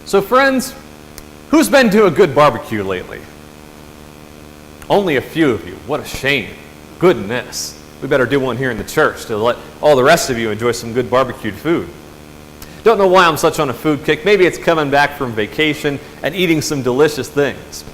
So friends, who's been to a good barbecue lately? Only a few of you. What a shame. Goodness. We better do one here in the church to let all the rest of you enjoy some good barbecued food. Don't know why I'm such on a food kick. Maybe it's coming back from vacation and eating some delicious things.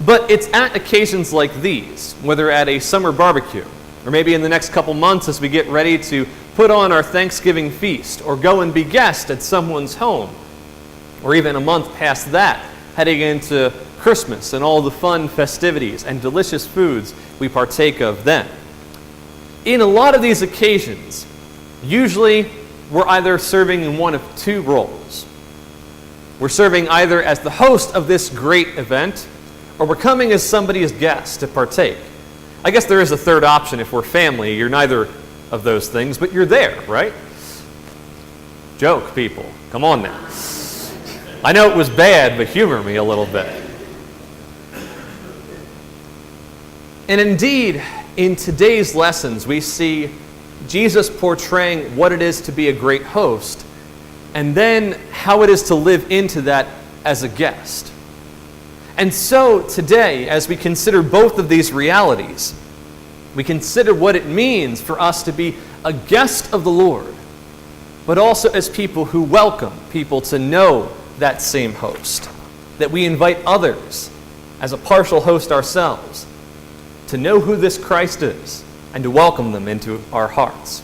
But it's at occasions like these, whether at a summer barbecue, or maybe in the next couple months as we get ready to put on our Thanksgiving feast, or go and be guest at someone's home, or even a month past that, heading into Christmas and all the fun festivities and delicious foods we partake of then. In a lot of these occasions, usually we're either serving in one of two roles. We're serving either as the host of this great event, or we're coming as somebody's guest to partake. I guess there is a third option if we're family. You're neither of those things, but you're there, right? Joke, people. Come on now. I know it was bad, but humor me a little bit. And indeed, in today's lessons, we see Jesus portraying what it is to be a great host, and then how it is to live into that as a guest. And so today, as we consider both of these realities, we consider what it means for us to be a guest of the Lord, but also as people who welcome people to know that same host, that we invite others as a partial host ourselves to know who this Christ is and to welcome them into our hearts.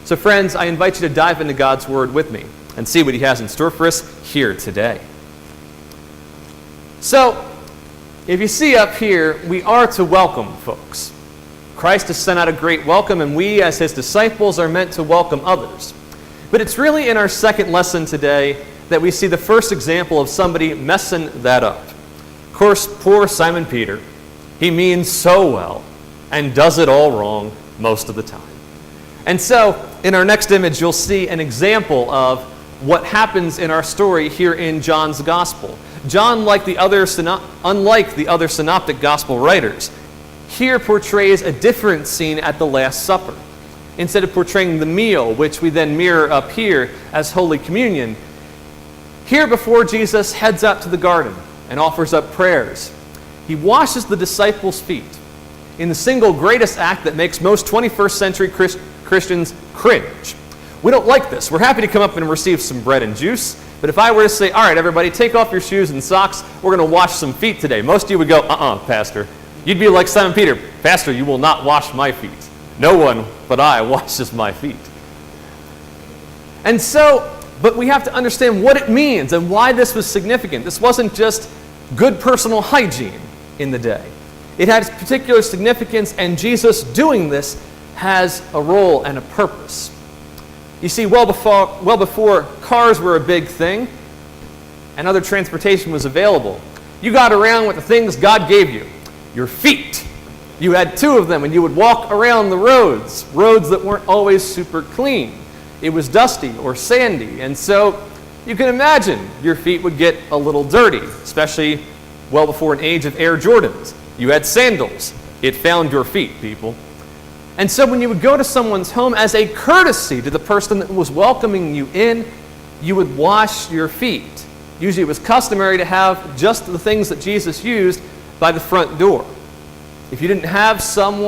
So friends, I invite you to dive into God's Word with me and see what He has in store for us here today. So, if you see up here, we are to welcome folks. Christ has sent out a great welcome, and we as His disciples are meant to welcome others. But it's really in our second lesson today that we see the first example of somebody messing that up. Of course, poor Simon Peter. He means so well and does it all wrong most of the time. And so, in our next image, you'll see an example of what happens in our story here in John's Gospel. John, unlike the other synoptic gospel writers, here portrays a different scene at the Last Supper. Instead of portraying the meal, which we then mirror up here as Holy Communion, here before Jesus heads out to the garden and offers up prayers, He washes the disciples' feet in the single greatest act that makes most 21st century Christians cringe. We don't like this. We're happy to come up and receive some bread and juice, but if I were to say, all right, everybody, take off your shoes and socks, we're going to wash some feet today, most of you would go, Pastor. You'd be like Simon Peter, Pastor, you will not wash my feet. No one but I washes my feet. And so, but we have to understand what it means and why this was significant. This wasn't just good personal hygiene in the day. It had particular significance, and Jesus doing this has a role and a purpose. You see, well before cars were a big thing and other transportation was available, you got around with the things God gave you, your feet. You had two of them, and you would walk around the roads that weren't always super clean. It was dusty or sandy, and so you can imagine your feet would get a little dirty, especially well before an age of Air Jordans. You had sandals. It found your feet, people. And so when you would go to someone's home, as a courtesy to the person that was welcoming you in, you would wash your feet. Usually it was customary to have just the things that Jesus used by the front door. If you didn't have some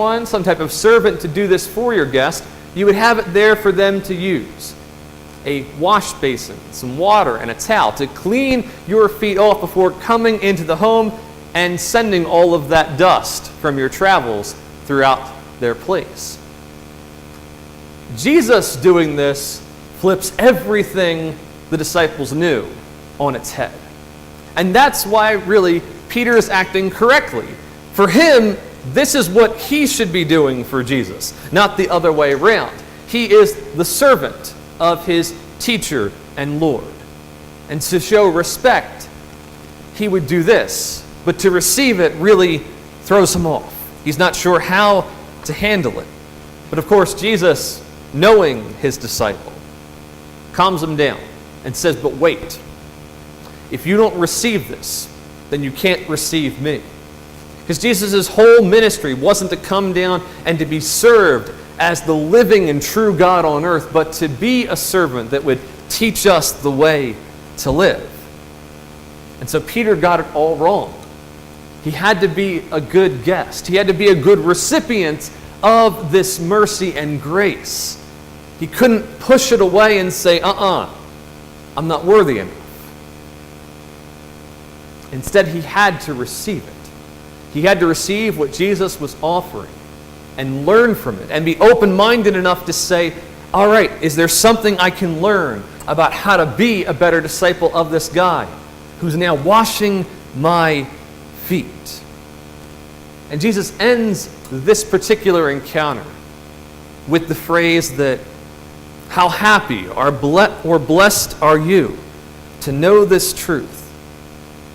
type of servant to do this for your guest, you would have it there for them to use. A wash basin, some water, and a towel to clean your feet off before coming into the home and sending all of that dust from your travels throughout their place. Jesus doing this flips everything the disciples knew on its head. And that's why really Peter is acting correctly. For him, this is what he should be doing for Jesus, not the other way around. He is the servant of his teacher and Lord. And to show respect, he would do this. But to receive it really throws him off. He's not sure how to handle it. But of course, Jesus, knowing his disciple, calms him down and says, but wait, if you don't receive this, then you can't receive me. Because Jesus' whole ministry wasn't to come down and to be served as the living and true God on earth, but to be a servant that would teach us the way to live. And so Peter got it all wrong. He had to be a good guest. He had to be a good recipient of this mercy and grace. He couldn't push it away and say, I'm not worthy enough. Instead, he had to receive it. He had to receive what Jesus was offering and learn from it and be open-minded enough to say, all right, is there something I can learn about how to be a better disciple of this guy who's now washing my feet? And Jesus ends this particular encounter with the phrase that, how happy or blessed are you to know this truth,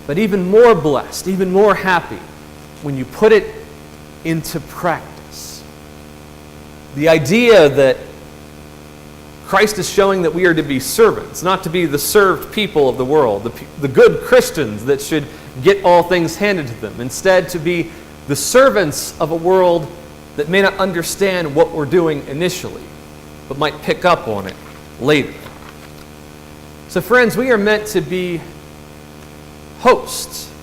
but even more blessed, even more happy when you put it into practice. The idea that Christ is showing that we are to be servants, not to be the served people of the world, the good Christians that should get all things handed to them. Instead, to be the servants of a world that may not understand what we're doing initially, but might pick up on it later. So friends, we are meant to be hosts,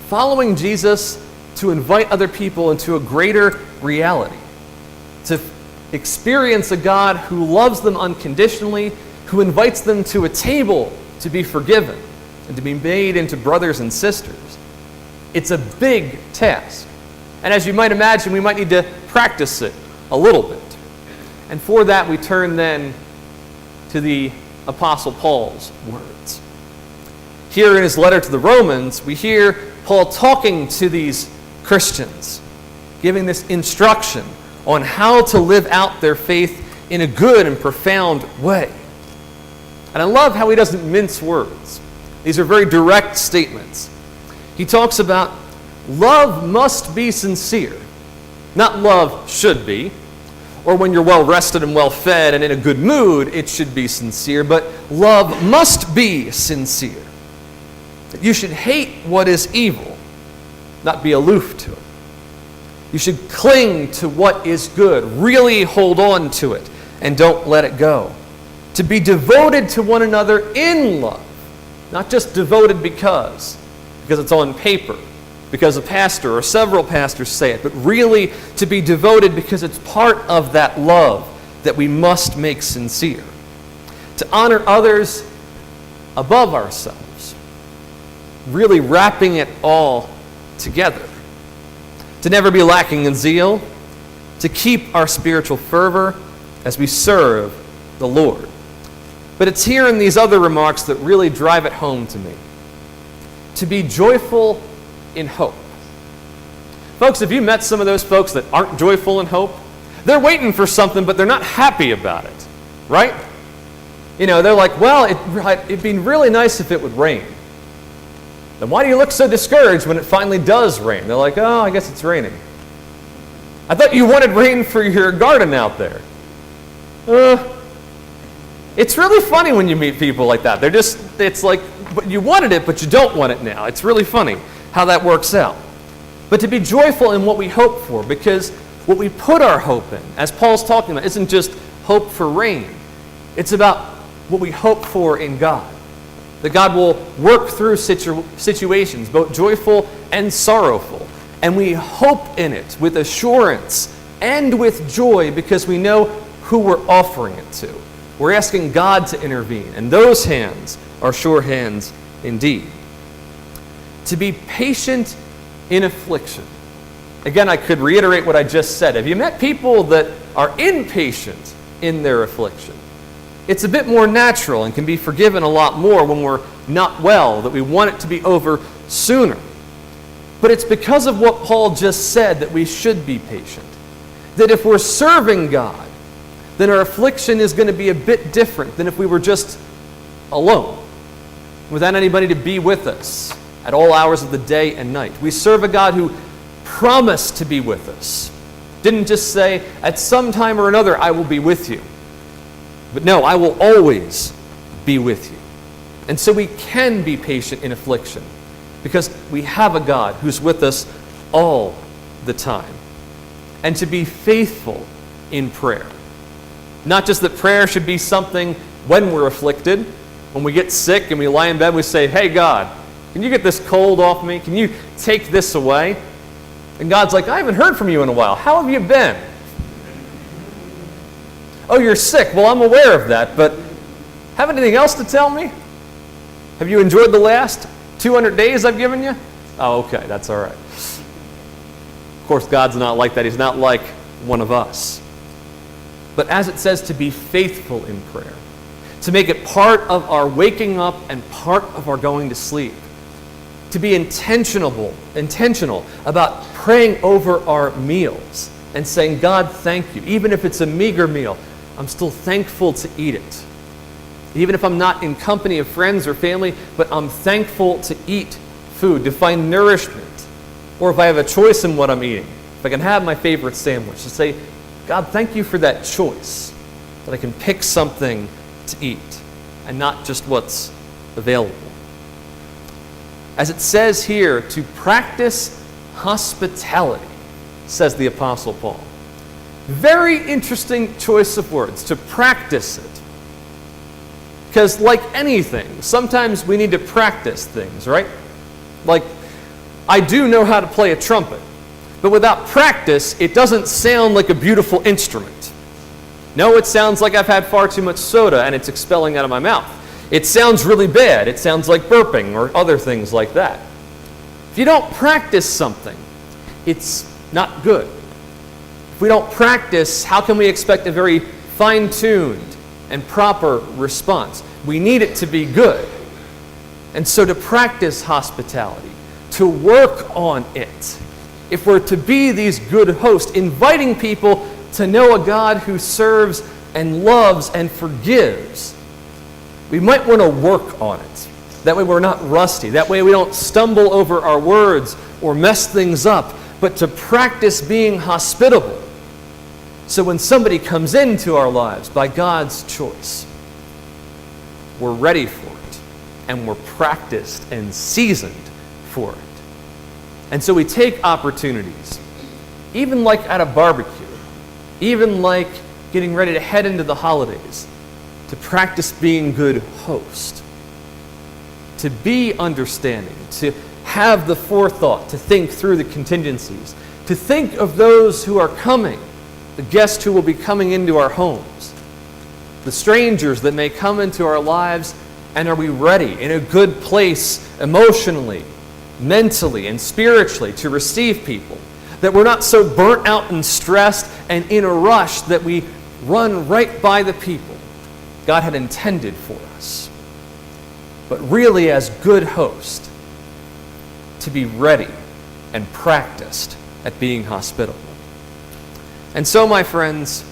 following Jesus to invite other people into a greater reality, to experience a God who loves them unconditionally, who invites them to a table to be forgiven and to be made into brothers and sisters. It's a big task. And as you might imagine, we might need to practice it a little bit. And for that, we turn then to the Apostle Paul's words. Here in his letter to the Romans, we hear Paul talking to these Christians, giving this instruction on how to live out their faith in a good and profound way. And I love how he doesn't mince words. These are very direct statements. He talks about love must be sincere, not love should be, or when you're well rested and well fed and in a good mood, it should be sincere, but love must be sincere. You should hate what is evil, not be aloof to it. You should cling to what is good. Really hold on to it and don't let it go. To be devoted to one another in love. Not just devoted because it's on paper, because a pastor or several pastors say it, but really to be devoted because it's part of that love that we must make sincere. To honor others above ourselves. Really wrapping it all together. To never be lacking in zeal, to keep our spiritual fervor as we serve the Lord. But it's here in these other remarks that really drive it home to me. To be joyful in hope. Folks, have you met some of those folks that aren't joyful in hope? They're waiting for something, but they're not happy about it, right? You know, they're like, well, it'd be really nice if it would rain. Then why do you look so discouraged when it finally does rain? They're like, oh, I guess it's raining. I thought you wanted rain for your garden out there. It's really funny when you meet people like that. It's like, but you wanted it, but you don't want it now. It's really funny how that works out. But to be joyful in what we hope for, because what we put our hope in, as Paul's talking about, isn't just hope for rain. It's about what we hope for in God. That God will work through situations, both joyful and sorrowful. And we hope in it with assurance and with joy because we know who we're offering it to. We're asking God to intervene, and those hands are sure hands indeed. To be patient in affliction. Again, I could reiterate what I just said. Have you met people that are impatient in their affliction? It's a bit more natural and can be forgiven a lot more when we're not well, that we want it to be over sooner. But it's because of what Paul just said that we should be patient. That if we're serving God, then our affliction is going to be a bit different than if we were just alone, without anybody to be with us at all hours of the day and night. We serve a God who promised to be with us. Didn't just say, at some time or another, I will be with you. But no, I will always be with you. And so we can be patient in affliction because we have a God who's with us all the time. And to be faithful in prayer. Not just that prayer should be something when we're afflicted, when we get sick and we lie in bed, we say, hey God, Can you get this cold off me? Can you take this away? And God's like, I haven't heard from you in a while. How have you been? Oh, you're sick. Well, I'm aware of that, but have anything else to tell me? Have you enjoyed the last 200 days I've given you? Oh, okay, that's all right. Of course, God's not like that. He's not like one of us. But as it says, to be faithful in prayer, to make it part of our waking up and part of our going to sleep, to be intentional about praying over our meals and saying, God, thank you. Even if it's a meager meal, I'm still thankful to eat it. Even if I'm not in company of friends or family, but I'm thankful to eat food, to find nourishment. Or if I have a choice in what I'm eating, if I can have my favorite sandwich, to say, God, thank you for that choice, that I can pick something to eat and not just what's available. As it says here, to practice hospitality, says the Apostle Paul. Very interesting choice of words, to practice it. Because like anything, sometimes we need to practice things, right? Like, I do know how to play a trumpet, but without practice, it doesn't sound like a beautiful instrument. No, it sounds like I've had far too much soda and it's expelling out of my mouth. It sounds really bad. It sounds like burping or other things like that. If you don't practice something, it's not good. If we don't practice, how can we expect a very fine-tuned and proper response? We need it to be good. And so to practice hospitality, to work on it, if we're to be these good hosts, inviting people to know a God who serves and loves and forgives, we might want to work on it. That way we're not rusty. That way we don't stumble over our words or mess things up, but to practice being hospitable. So when somebody comes into our lives by God's choice, we're ready for it, and we're practiced and seasoned for it. And so we take opportunities, even like at a barbecue, even like getting ready to head into the holidays, to practice being good host, to be understanding, to have the forethought, to think through the contingencies, to think of those who are coming, the guests who will be coming into our homes, the strangers that may come into our lives, and are we ready, in a good place emotionally, mentally, and spiritually to receive people? That we're not so burnt out and stressed and in a rush that we run right by the people God had intended for us. But really, as good host, to be ready and practiced at being hospitable. And so, my friends,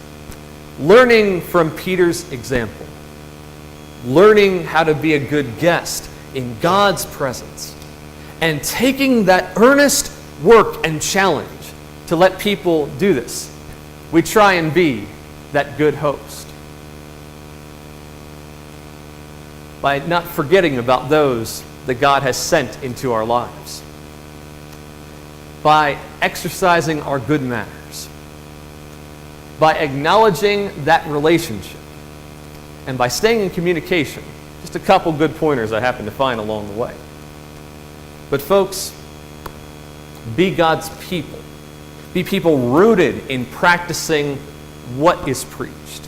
learning from Peter's example, learning how to be a good guest in God's presence, and taking that earnest work and challenge to let people do this, we try and be that good host. By not forgetting about those that God has sent into our lives. By exercising our good manners. By acknowledging that relationship. And by staying in communication. Just a couple good pointers I happen to find along the way. But folks, be God's people. Be people rooted in practicing what is preached.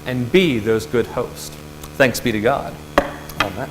And be those good hosts. Thanks be to God. Amen.